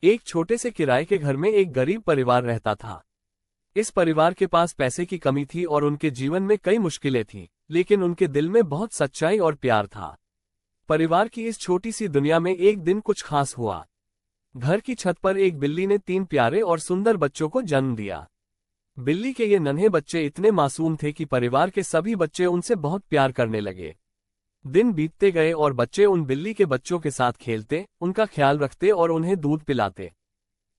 एक छोटे से किराए के घर में एक गरीब परिवार रहता था। इस परिवार के पास पैसे की कमी थी और उनके जीवन में कई मुश्किलें थीं, लेकिन उनके दिल में बहुत सच्चाई और प्यार था। परिवार की इस छोटी सी दुनिया में एक दिन कुछ खास हुआ। घर की छत पर एक बिल्ली ने 3 प्यारे और सुंदर बच्चों को जन्म दिया। बिल्ली के ये नन्हे बच्चे इतने मासूम थे कि परिवार के सभी बच्चे उनसे बहुत प्यार करने लगे। दिन बीतते गए और बच्चे उन बिल्ली के बच्चों के साथ खेलते, उनका ख्याल रखते और उन्हें दूध पिलाते।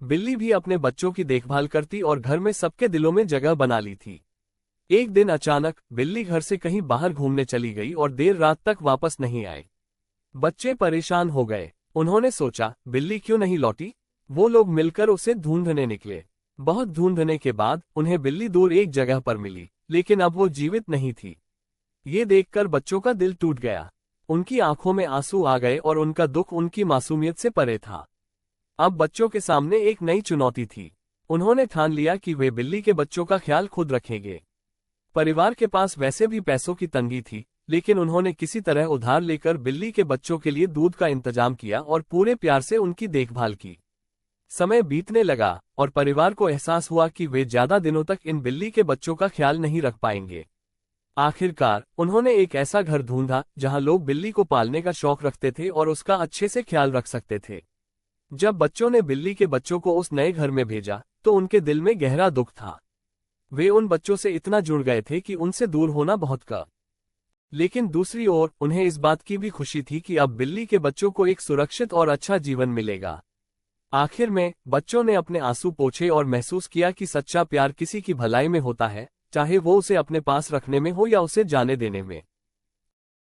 बिल्ली भी अपने बच्चों की देखभाल करती और घर में सबके दिलों में जगह बना ली थी। एक दिन अचानक बिल्ली घर से कहीं बाहर घूमने चली गई और देर रात तक वापस नहीं आई। बच्चे परेशान हो गए। उन्होंने सोचा, बिल्ली क्यों नहीं लौटी? वो लोग मिलकर उसे ढूंढने निकले। बहुत ढूंढने के बाद उन्हें बिल्ली दूर एक जगह पर मिली, लेकिन अब वो जीवित नहीं थी। ये देखकर बच्चों का दिल टूट गया। उनकी आंखों में आंसू आ गए और उनका दुख उनकी मासूमियत से परे था। अब बच्चों के सामने एक नई चुनौती थी। उन्होंने ठान लिया कि वे बिल्ली के बच्चों का ख्याल खुद रखेंगे। परिवार के पास वैसे भी पैसों की तंगी थी, लेकिन उन्होंने किसी तरह उधार लेकर बिल्ली के बच्चों के लिए दूध का इंतजाम किया और पूरे प्यार से उनकी देखभाल की। समय बीतने लगा और परिवार को एहसास हुआ कि वे ज्यादा दिनों तक इन बिल्ली के बच्चों का ख्याल नहीं रख पाएंगे। आखिरकार उन्होंने एक ऐसा घर ढूंढा जहां लोग बिल्ली को पालने का शौक रखते थे और उसका अच्छे से ख्याल रख सकते थे। जब बच्चों ने बिल्ली के बच्चों को उस नए घर में भेजा तो उनके दिल में गहरा दुख था। वे उन बच्चों से इतना जुड़ गए थे कि उनसे दूर होना बहुत कठिन। लेकिन दूसरी ओर उन्हें इस बात की भी खुशी थी कि अब बिल्ली के बच्चों को एक सुरक्षित और अच्छा जीवन मिलेगा। आखिर में बच्चों ने अपने आंसू पोंछे और महसूस किया कि सच्चा प्यार किसी की भलाई में होता है, चाहे वो उसे अपने पास रखने में हो या उसे जाने देने में।